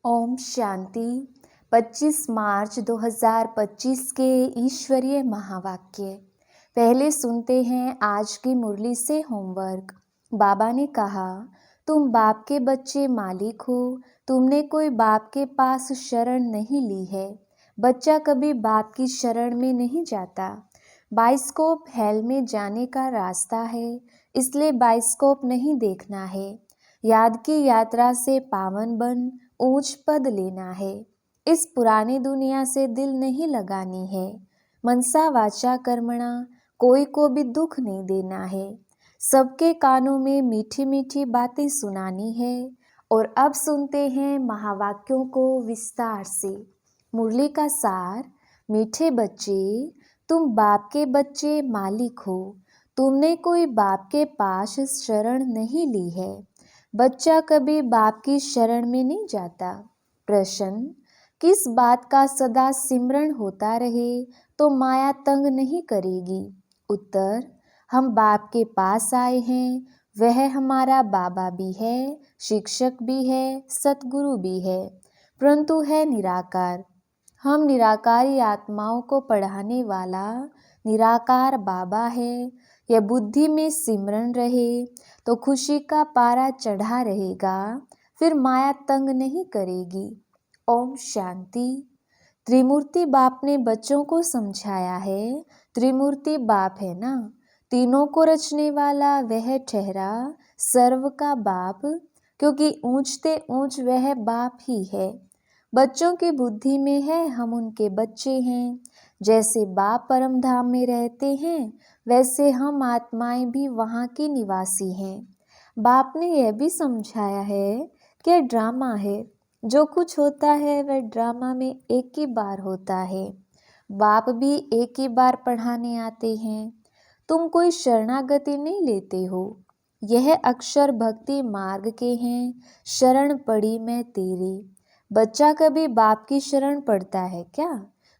ओम शांति। 25 मार्च 2025 के ईश्वरीय महावाक्य। पहले सुनते हैं आज की मुरली से होमवर्क। बाबा ने कहा, तुम बाप के बच्चे मालिक हो। तुमने कोई बाप के पास शरण नहीं ली है। बच्चा कभी बाप की शरण में नहीं जाता। बाइस्कोप हेल में जाने का रास्ता है, इसलिए बाइस्कोप नहीं देखना है। याद की यात्रा से पावन बन ऊंच पद लेना है। इस पुरानी दुनिया से दिल नहीं लगानी है। मनसा वाचा कर्मणा कोई को भी दुख नहीं देना है। सबके कानों में मीठी मीठी बातें सुनानी है। और अब सुनते हैं महावाक्यों को विस्तार से। मुरली का सार। मीठे बच्चे, तुम बाप के बच्चे मालिक हो। तुमने कोई बाप के पास शरण नहीं ली है। बच्चा कभी बाप की शरण में नहीं जाता। प्रश्न, किस बात का सदा सिमरण होता रहे तो माया तंग नहीं करेगी। उत्तर, हम बाप के पास आए हैं। वह हमारा बाबा भी है, शिक्षक भी है, सतगुरु भी है, परंतु है निराकार। हम निराकारी आत्माओं को पढ़ाने वाला निराकार बाबा है। यह बुद्धि में सिमरन रहे तो खुशी का पारा चढ़ा रहेगा, फिर माया तंग नहीं करेगी। ओम शांति। त्रिमूर्ति बाप ने बच्चों को समझाया है। त्रिमूर्ति बाप है ना, तीनों को रचने वाला वह ठहरा सर्व का बाप, क्योंकि ऊंचते ऊंच वह बाप ही है। बच्चों की बुद्धि में है हम उनके बच्चे हैं। जैसे बाप परम धाम में रहते हैं, वैसे हम आत्माएं भी वहाँ की निवासी हैं। बाप ने यह भी समझाया है कि ड्रामा है, जो कुछ होता है वह ड्रामा में एक ही बार होता है। बाप भी एक ही बार पढ़ाने आते हैं। तुम कोई शरणागति नहीं लेते हो। यह अक्षर भक्ति मार्ग के हैं। शरण पड़ी मैं तेरी। बच्चा कभी बाप की शरण पड़ता है क्या?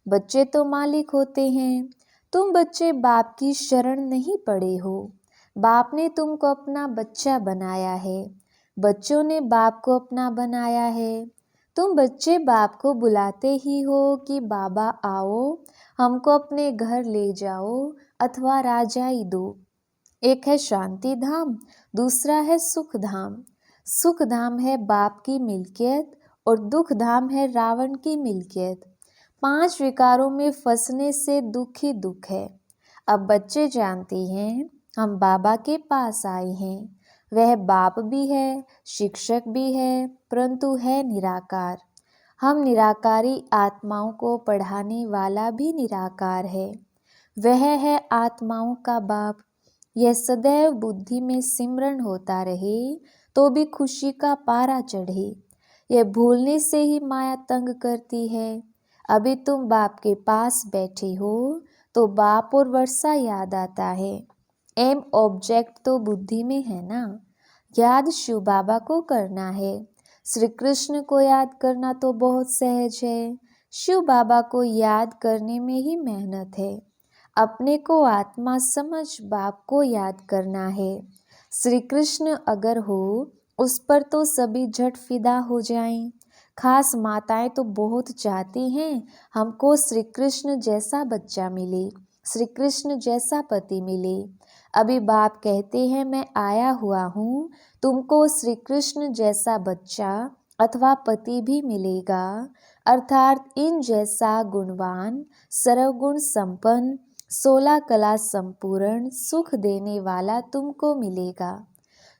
बच्चे तो मालिक होते हैं। तुम बच्चे बाप की शरण नहीं पड़े हो। बाप ने तुमको अपना बच्चा बनाया है। बच्चों ने बाप को अपना बनाया है। तुम बच्चे बाप को बुलाते ही हो कि बाबा आओ, हमको अपने घर ले जाओ अथवा राजाई दो। एक है शांति धाम, दूसरा है सुख धाम। सुख धाम है बाप की मिल्कियत और दुख धाम है रावण की मिल्कियत। 5 विकारों में फंसने से दुख ही दुख है। अब बच्चे जानते हैं हम बाबा के पास आए हैं। वह बाप भी है, शिक्षक भी है, परंतु है निराकार। हम निराकारी आत्माओं को पढ़ाने वाला भी निराकार है। वह है आत्माओं का बाप। यह सदैव बुद्धि में सिमरन होता रहे तो भी खुशी का पारा चढ़े। यह भूलने से ही माया तंग करती है। अभी तुम बाप के पास बैठे हो तो बाप और वर्षा याद आता है। एम ऑब्जेक्ट तो बुद्धि में है ना। याद शिव बाबा को करना है। श्री कृष्ण को याद करना तो बहुत सहज है। शिव बाबा को याद करने में ही मेहनत है। अपने को आत्मा समझ बाप को याद करना है। श्री कृष्ण अगर हो उस पर तो सभी झट फिदा हो जाएं। खास माताएं तो बहुत चाहती हैं हमको श्री कृष्ण जैसा बच्चा मिले, श्री कृष्ण जैसा पति मिले। अभी बाप कहते हैं मैं आया हुआ हूँ, तुमको श्री कृष्ण जैसा बच्चा अथवा पति भी मिलेगा, अर्थात इन जैसा गुणवान, सर्वगुण संपन्न, 16 कला संपूर्ण, सुख देने वाला तुमको मिलेगा।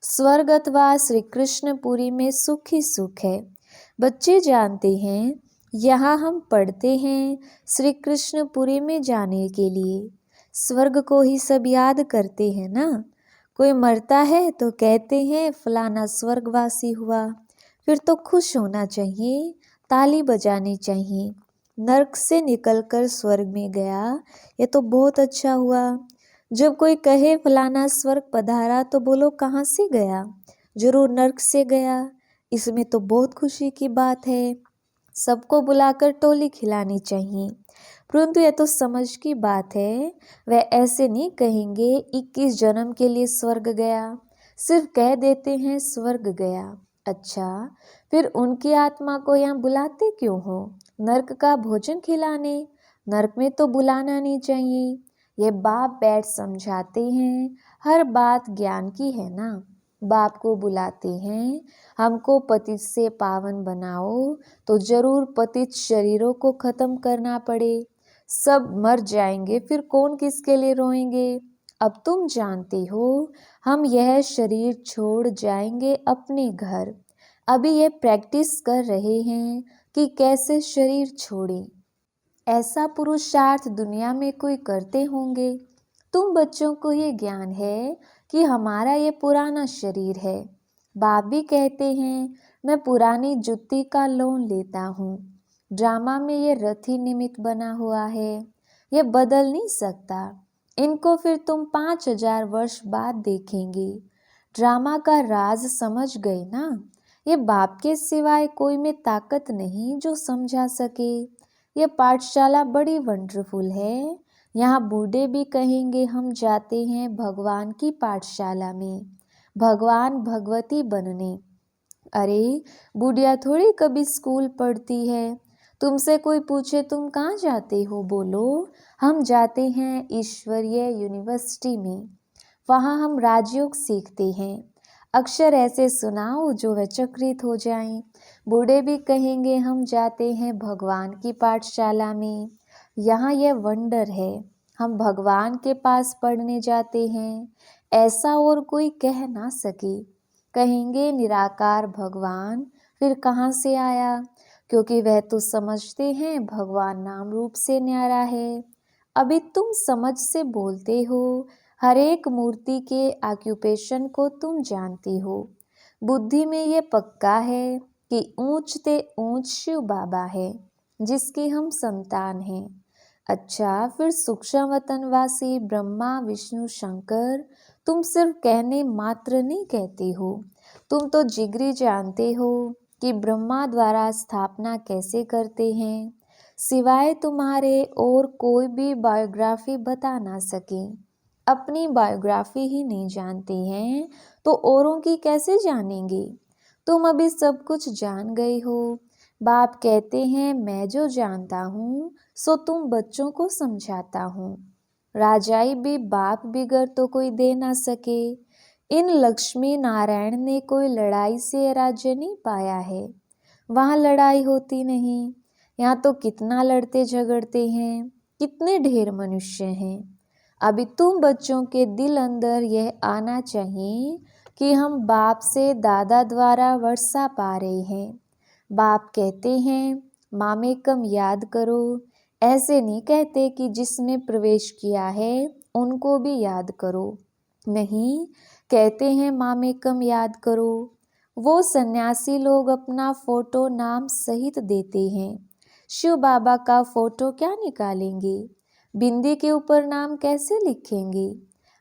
स्वर्ग अथवा श्री कृष्णपुरी में सुख ही सुख है। बच्चे जानते हैं यहाँ हम पढ़ते हैं श्री कृष्णपुरी में जाने के लिए। स्वर्ग को ही सब याद करते हैं ना। कोई मरता है तो कहते हैं फलाना स्वर्गवासी हुआ, फिर तो खुश होना चाहिए, ताली बजानी चाहिए। नर्क से निकलकर स्वर्ग में गया, ये तो बहुत अच्छा हुआ। जब कोई कहे फलाना स्वर्ग पधारा तो बोलो कहाँ से गया? जरूर नर्क से गया। इसमें तो बहुत खुशी की बात है। सबको बुलाकर टोली खिलानी चाहिए, परंतु यह तो समझ की बात है। वह ऐसे नहीं कहेंगे 21 जन्म के लिए स्वर्ग गया, सिर्फ कह देते हैं स्वर्ग गया। अच्छा, फिर उनकी आत्मा को यहाँ बुलाते क्यों हो? नर्क का भोजन खिलाने? नर्क में तो बुलाना नहीं चाहिए। ये बाप बैठ समझाते हैं, हर बात ज्ञान की है ना। बाप को बुलाते हैं, हमको पतित से पावन बनाओ, तो जरूर पतित शरीरों को खत्म करना पड़े। सब मर जाएंगे, फिर कौन किसके लिए रोएंगे? अब तुम जानते हो, हम यह शरीर छोड़ जाएंगे अपने घर। अभी ये प्रैक्टिस कर रहे हैं कि कैसे शरीर छोड़ें। ऐसा पुरुषार्थ दुनिया में कोई करते होंगे? तुम बच्चों को ये ज्ञान है कि हमारा ये पुराना शरीर है। बाप भी कहते हैं, मैं पुरानी जुत्ती का लोन लेता हूँ। ड्रामा में ये रथी निमित्त बना हुआ है, ये बदल नहीं सकता। इनको फिर तुम 5000 वर्ष बाद देखेंगे। ड्रामा का राज समझ गए ना? ये बाप के सिवाय कोई में ताकत नहीं जो समझा सके। ये पाठशाला बड़ी वंडरफुल है। यहाँ बूढ़े भी कहेंगे हम जाते हैं भगवान की पाठशाला में, भगवान भगवती बनने। अरे बुढ़िया थोड़ी कभी स्कूल पढ़ती है। तुमसे कोई पूछे तुम कहाँ जाते हो, बोलो हम जाते हैं ईश्वरीय यूनिवर्सिटी में। वहाँ हम राजयोग सीखते हैं। अक्षर ऐसे सुनाओ जो वे चकित हो जाएं। बूढ़े भी कहेंगे हम जाते हैं भगवान की पाठशाला में। यहाँ यह वंडर है, हम भगवान के पास पढ़ने जाते हैं। ऐसा और कोई कह ना सके। कहेंगे निराकार भगवान, फिर कहाँ से आया? क्योंकि वह तो समझते हैं भगवान नाम रूप से न्यारा है। अभी तुम समझ से बोलते हो, हर एक मूर्ति के ऑक्यूपेशन को तुम जानती हो। बुद्धि में ये पक्का है कि ऊंच ते ऊंच शिव बाबा है, जिसकी हम संतान हैं। अच्छा, फिर सूक्ष्म वतनवासी ब्रह्मा विष्णु शंकर तुम सिर्फ कहने मात्र नहीं कहते हो, तुम तो जिगरी जानते हो कि ब्रह्मा द्वारा स्थापना कैसे करते हैं। सिवाय तुम्हारे और कोई भी बायोग्राफी बता ना सके। अपनी बायोग्राफी ही नहीं जानते हैं तो औरों की कैसे जानेंगे? तुम अभी सब कुछ जान गए हो। बाप कहते हैं मैं जो जानता हूँ सो तुम बच्चों को समझाता हूँ। राजाई भी बाप बिगर तो कोई दे ना सके। इन लक्ष्मी नारायण ने कोई लड़ाई से राज्य नहीं पाया है। वहाँ लड़ाई होती नहीं। यहाँ तो कितना लड़ते झगड़ते हैं, कितने ढेर मनुष्य हैं। अभी तुम बच्चों के दिल अंदर यह आना चाहिए कि हम बाप से दादा द्वारा वर्षा पा रहे हैं। बाप कहते हैं मामेकम याद करो। ऐसे नहीं कहते कि जिसने प्रवेश किया है उनको भी याद करो। नहीं, कहते हैं मामेकम याद करो। वो सन्यासी लोग अपना फोटो नाम सहित देते हैं। शिव बाबा का फोटो क्या निकालेंगे? बिंदी के ऊपर नाम कैसे लिखेंगे?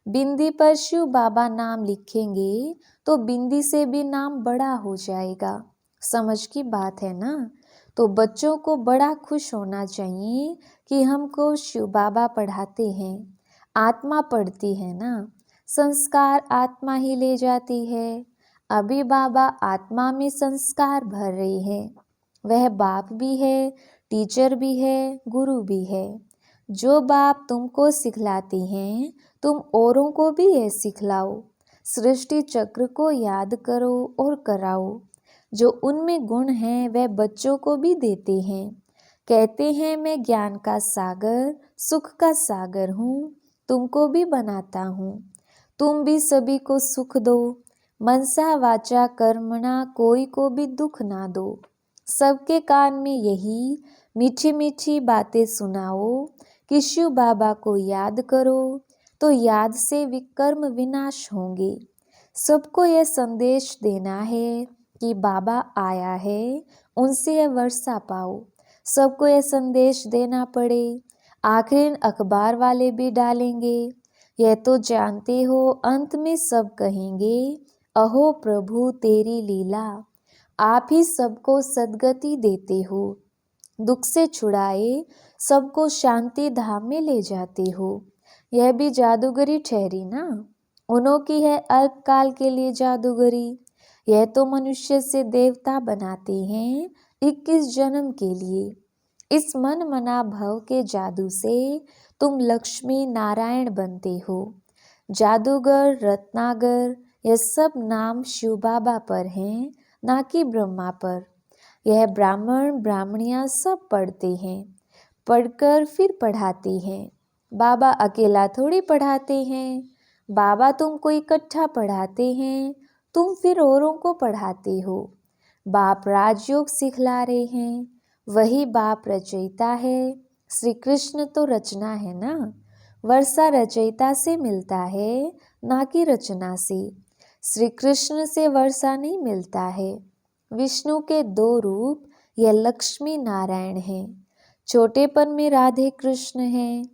बिंदी पर शिव बाबा नाम लिखेंगे तो बिंदी से भी नाम बड़ा हो जाएगा। समझ की बात है ना? तो बच्चों को बड़ा खुश होना चाहिए कि हमको शिव बाबा पढ़ाते हैं। आत्मा पढ़ती है ना, संस्कार आत्मा ही ले जाती है। अभी बाबा आत्मा में संस्कार भर रहे हैं। वह बाप भी है, टीचर भी है, गुरु भी है। जो बाप तुमको सिखलाती हैं तुम औरों को भी यह सिखलाओ। सृष्टि चक्र को याद करो और कराओ। जो उनमें गुण हैं वह बच्चों को भी देते हैं। कहते हैं मैं ज्ञान का सागर, सुख का सागर हूँ, तुमको भी बनाता हूँ। तुम भी सभी को सुख दो। मनसा वाचा कर्मणा कोई को भी दुख ना दो। सबके कान में यही मीठी मीठी बातें सुनाओ कि शिव बाबा को याद करो तो याद से विकर्म विनाश होंगे। सबको यह संदेश देना है कि बाबा आया है, उनसे यह वर्षा पाओ। सबको यह संदेश देना पड़े। आखिर अखबार वाले भी डालेंगे। यह तो जानते हो अंत में सब कहेंगे अहो प्रभु तेरी लीला। आप ही सबको सद्गति देते हो, दुख से छुड़ाए सबको शांति धाम में ले जाते हो। यह भी जादूगरी ठहरी ना? उन्हों की है अल्पकाल के लिए जादूगरी। यह तो मनुष्य से देवता बनाते हैं 21 जन्म के लिए। इस मन मना भव के जादू से तुम लक्ष्मी नारायण बनते हो। जादूगर, रत्नागर, यह सब नाम शिव बाबा पर हैं, ना कि ब्रह्मा पर। यह ब्राह्मण ब्राह्मणियाँ सब पढ़ते हैं, पढ़कर फिर पढ़ाते हैं। बाबा अकेला थोड़ी पढ़ाते हैं। बाबा तुमको इकट्ठा पढ़ाते हैं, तुम फिर औरों को पढ़ाते हो। बाप राजयोग सिखला रहे हैं, वही बाप रचयिता है। श्री कृष्ण तो रचना है ना। वर्षा रचयिता से मिलता है, ना कि रचना से। श्री कृष्ण से वर्षा नहीं मिलता है। विष्णु के 2 रूप, यह लक्ष्मी नारायण हैं। छोटेपन में राधे कृष्ण हैं।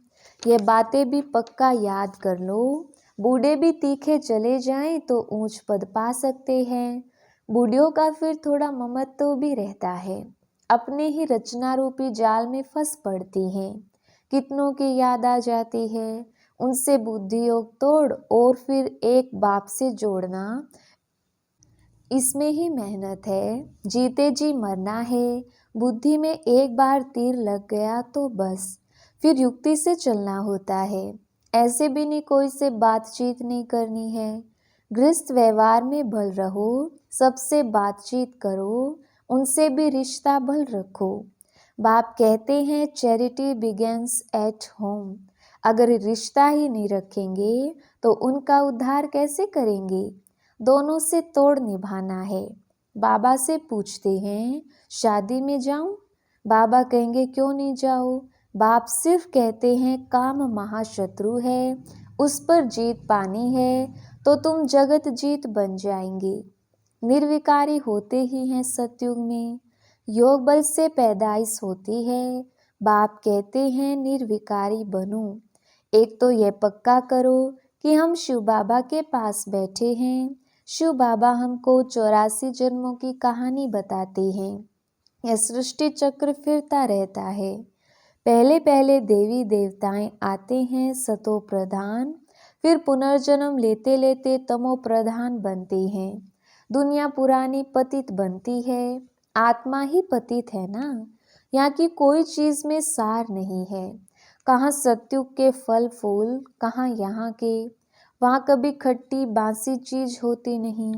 यह बातें भी पक्का याद कर लो। बूढ़े भी तीखे चले जाएं तो ऊंच पद पा सकते हैं। बूढ़ियों का फिर थोड़ा ममत्व भी रहता है, अपने ही रचना रूपी जाल में फंस पड़ती हैं। कितनों की याद आ जाती है, उनसे बुद्धि योग तोड़ और फिर एक बाप से जोड़ना, इसमें ही मेहनत है। जीते जी मरना है। बुद्धि में एक बार तीर लग गया तो बस, फिर युक्ति से चलना होता है। ऐसे भी नहीं कोई से बातचीत नहीं करनी है। गृहस्थ व्यवहार में भल रहो, सबसे बातचीत करो, उनसे भी रिश्ता भल रखो। बाप कहते हैं चैरिटी बिगेन्स एट होम। अगर रिश्ता ही नहीं रखेंगे तो उनका उद्धार कैसे करेंगे। दोनों से तोड़ निभाना है। बाबा से पूछते हैं शादी में जाऊं? बाबा कहेंगे क्यों नहीं जाओ। बाप सिर्फ कहते हैं काम महाशत्रु है, उस पर जीत पानी है तो तुम जगत जीत बन जाएंगे। निर्विकारी होते ही हैं सतयुग में। योग बल से पैदाइश होती है। बाप कहते हैं निर्विकारी बनो। एक तो यह पक्का करो कि हम शिव बाबा के पास बैठे हैं। शिव बाबा हमको 84 जन्मों की कहानी बताते हैं। यह सृष्टि चक्र फिरता रहता है। पहले पहले देवी देवताएं आते हैं सतो प्रधान, फिर पुनर्जन्म लेते लेते तमो प्रधान बनते हैं। दुनिया पुरानी पतित बनती है। आत्मा ही पतित है ना। यहाँ की कोई चीज में सार नहीं है। कहाँ सत्युग के फल फूल, कहाँ यहाँ के। वहाँ कभी खट्टी बासी चीज होती नहीं।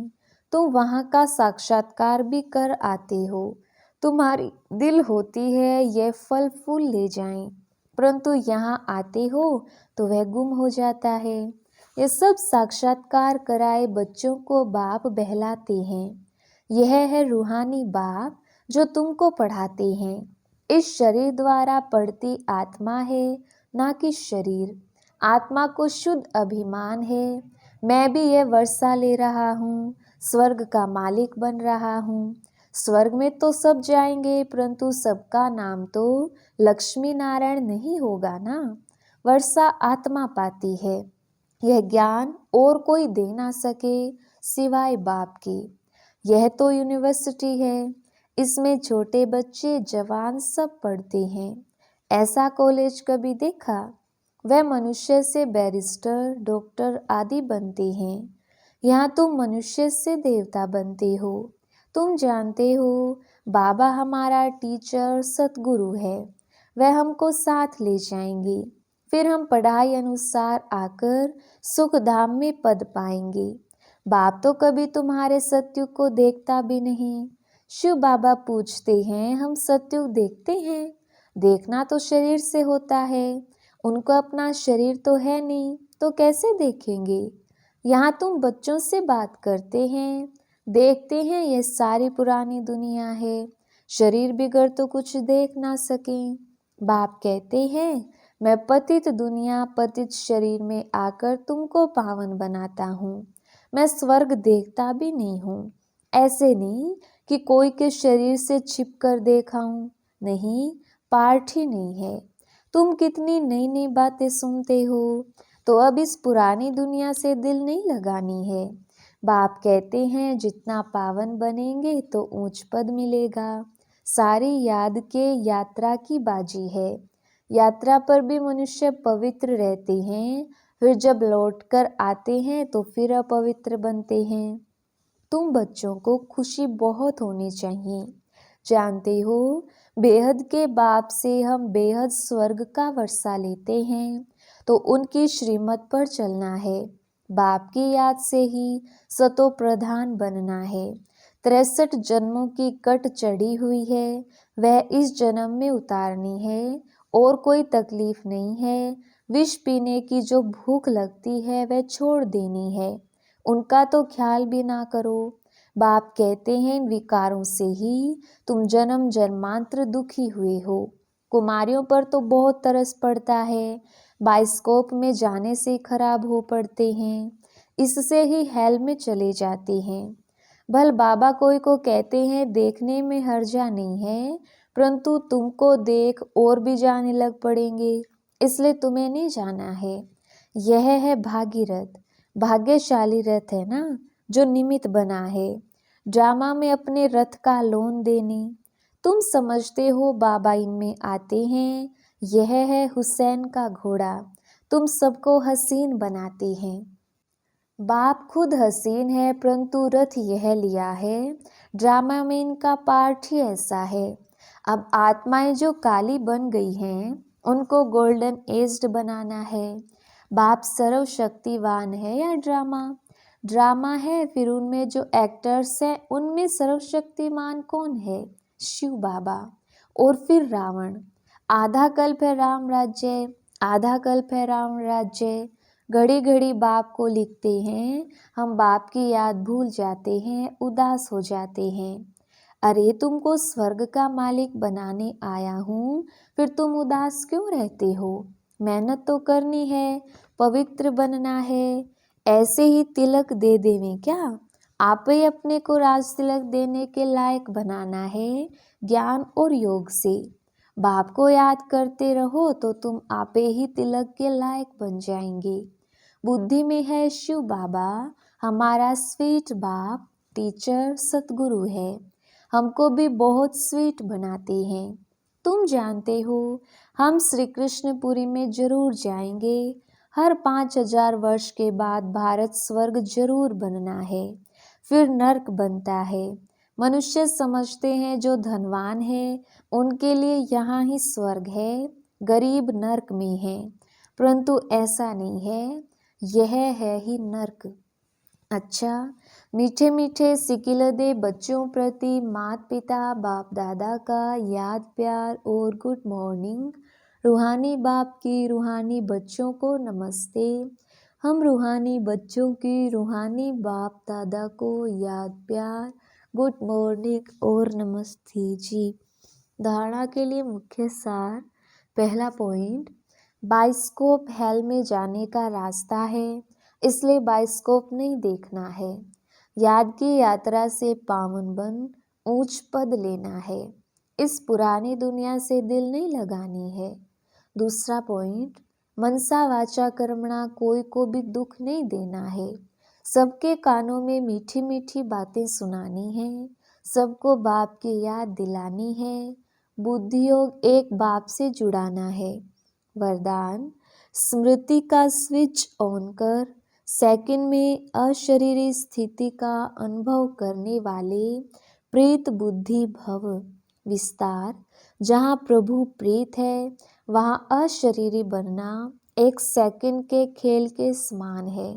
तुम वहाँ का साक्षात्कार भी कर आते हो। तुम्हारी दिल होती है यह फल फूल ले जाएं, परंतु यहाँ आते हो तो वह गुम हो जाता है। ये सब साक्षात्कार कराए बच्चों को बाप बहलाते हैं। यह है रूहानी बाप जो तुमको पढ़ाते हैं। इस शरीर द्वारा पढ़ती आत्मा है, ना कि शरीर। आत्मा को शुद्ध अभिमान है। मैं भी यह वर्षा ले रहा हूँ, स्वर्ग का मालिक बन रहा हूँ। स्वर्ग में तो सब जाएंगे, परंतु सबका नाम तो लक्ष्मी नारायण नहीं होगा ना। वर्षा आत्मा पाती है। यह ज्ञान और कोई दे ना सके सिवाय बाप की। यह तो यूनिवर्सिटी है। इसमें छोटे बच्चे जवान सब पढ़ते हैं। ऐसा कॉलेज कभी देखा? वह मनुष्य से बैरिस्टर, डॉक्टर आदि बनते हैं। यहाँ तुम मनुष्य से देवता बनते हो। तुम जानते हो बाबा हमारा टीचर सतगुरु है। वह हमको साथ ले जाएंगे। फिर हम पढ़ाई अनुसार आकर सुख धाम में पद पाएंगे। बाप तो कभी तुम्हारे सत्युग को देखता भी नहीं। शिव बाबा पूछते हैं हम सत्युग देखते हैं? देखना तो शरीर से होता है। उनको अपना शरीर तो है नहीं, तो कैसे देखेंगे। यहाँ तुम बच्चों से बात करते हैं, देखते हैं यह सारी पुरानी दुनिया है। शरीर बिगड़ तो कुछ देख ना सकें। बाप कहते हैं मैं पतित दुनिया पतित शरीर में आकर तुमको पावन बनाता हूँ। मैं स्वर्ग देखता भी नहीं हूँ। ऐसे नहीं कि कोई के शरीर से छिप कर देखा हूँ। नहीं, पार्ट ही नहीं है। तुम कितनी नई नई बातें सुनते हो, तो अब इस पुरानी दुनिया से दिल नहीं लगानी है। बाप कहते हैं जितना पावन बनेंगे तो ऊंच पद मिलेगा। सारी याद के यात्रा की बाजी है। यात्रा पर भी मनुष्य पवित्र रहते हैं, फिर जब लौटकर आते हैं तो फिर अपवित्र बनते हैं। तुम बच्चों को खुशी बहुत होनी चाहिए। जानते हो, बेहद के बाप से हम बेहद स्वर्ग का वर्षा लेते हैं, तो उनकी श्रीमत पर चलना है। बाप की याद से ही सतो प्रधान बनना है। 63 जन्मों की कट चढ़ी हुई है, वह इस जन्म में उतारनी है। और कोई तकलीफ नहीं है। विष पीने की जो भूख लगती है वह छोड़ देनी है। उनका तो ख्याल भी ना करो। बाप कहते हैं, इन विकारों से ही तुम जन्म जन्मांतर दुखी हुए हो। कुमारियों पर तो बहुत तरस पड़ता है, बाइस्कोप में जाने से खराब हो पड़ते हैं, इससे ही हेल में चले जाते हैं। भल बाबा कोई को कहते हैं देखने में हर्जा नहीं है, परंतु तुमको देख और भी जाने लग पड़ेंगे, इसलिए तुम्हें नहीं जाना है। यह है भागीरथ, भाग्यशाली रथ है ना, जो निमित्त बना है ड्रामा में अपने रथ का लोन देने। तुम समझते हो बाबा इनमें आते हैं। यह है हुसैन का घोड़ा, तुम सबको हसीन बनाते हैं। बाप खुद हसीन है, परंतु रथ यह लिया है। ड्रामा में इनका पार्ट ही ऐसा है। अब आत्माएं जो काली बन गई हैं, उनको गोल्डन एज्ड बनाना है। बाप सर्वशक्तिवान है या ड्रामा? ड्रामा है। फिर उनमें जो एक्टर्स हैं, उनमें सर्वशक्तिमान कौन है? शिव बाबा। और फिर रावण। आधा कल्प है राम राज्य, आधा कल्प है रावण राज्य। घड़ी घड़ी बाप को लिखते हैं, हम बाप की याद भूल जाते हैं, उदास हो जाते हैं। अरे तुमको स्वर्ग का मालिक बनाने आया हूँ, फिर तुम उदास क्यों रहते हो? मेहनत तो करनी है, पवित्र बनना है। ऐसे ही तिलक दे देवें क्या? आप ही अपने को राज तिलक देने के लायक बनाना है, ज्ञान और योग से। बाप को याद करते रहो तो तुम आपे ही तिलक के लायक बन जाएंगे। बुद्धि में है शिव बाबा, हमारा स्वीट बाप, टीचर सतगुरु है। हमको भी बहुत स्वीट बनाते हैं। तुम जानते हो, हम श्री कृष्णपुरी में जरूर जाएंगे। हर 5000 वर्ष के बाद भारत स्वर्ग जरूर बनना है, फिर नर्क बनता है। मनुष्य समझते हैं जो धनवान है उनके लिए यहाँ ही स्वर्ग है, गरीब नर्क में है, परंतु ऐसा नहीं है, यह है ही नर्क। अच्छा, मीठे मीठे सिकिलदे बच्चों प्रति माता पिता बाप दादा का याद प्यार और गुड मॉर्निंग। रूहानी बाप की रूहानी बच्चों को नमस्ते। हम रूहानी बच्चों की रूहानी बाप दादा को याद प्यार, गुड मॉर्निंग और नमस्ते जी। धारणा के लिए मुख्य सार। पहला पॉइंट, बाइस्कोप हेल में जाने का रास्ता है, इसलिए बाइस्कोप नहीं देखना है। याद की यात्रा से पावन बन ऊंच पद लेना है। इस पुरानी दुनिया से दिल नहीं लगानी है। दूसरा पॉइंट, मनसा वाचा कर्मणा, कोई को भी दुख नहीं देना है। सबके कानों में मीठी मीठी बातें सुनानी है, सबको बाप की याद दिलानी है। बुद्धि योग एक बाप से जुड़ाना है। वरदान, स्मृति का स्विच ऑन कर सेकंड में अशरीरी स्थिति का अनुभव करने वाले प्रीत बुद्धि भव। विस्तार, जहाँ प्रभु प्रीत है वहाँ अशरीरी बनना एक सेकंड के खेल के समान है।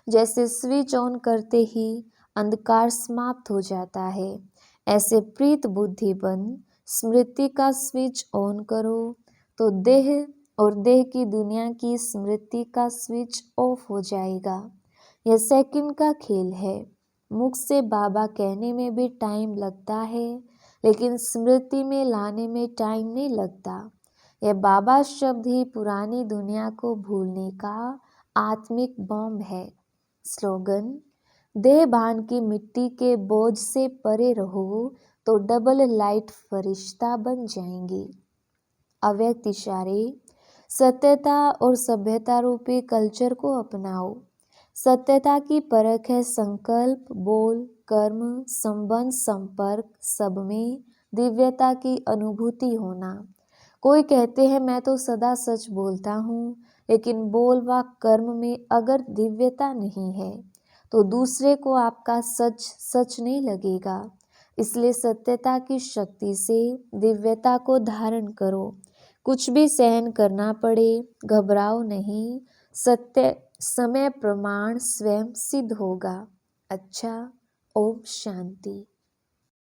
जैसे स्विच ऑन करते ही अंधकार समाप्त हो जाता है, ऐसे प्रीत बुद्धि बन स्मृति का स्विच ऑन करो तो देह और देह की दुनिया की स्मृति का स्विच ऑफ हो जाएगा। यह सेकंड का खेल है। मुख से बाबा कहने में भी टाइम लगता है, लेकिन स्मृति में लाने में टाइम नहीं लगता। यह बाबा शब्द ही पुरानी दुनिया को भूलने का आत्मिक बॉम्ब है। स्लोगन, देह भान की मिट्टी के बोझ से परे रहो तो डबल लाइट फरिश्ता बन जाएंगी। अव्यक्त इशारे, सत्यता और सभ्यता रूपी कल्चर को अपनाओ। सत्यता की परख है संकल्प, बोल, कर्म, संबंध, संपर्क सब में दिव्यता की अनुभूति होना। कोई कहते हैं मैं तो सदा सच बोलता हूँ, लेकिन बोल व कर्म में अगर दिव्यता नहीं है तो दूसरे को आपका सच सच नहीं लगेगा। इसलिए सत्यता की शक्ति से दिव्यता को धारण करो। कुछ भी सहन करना पड़े, घबराओ नहीं। सत्य समय प्रमाण स्वयं सिद्ध होगा। अच्छा, ओम शांति।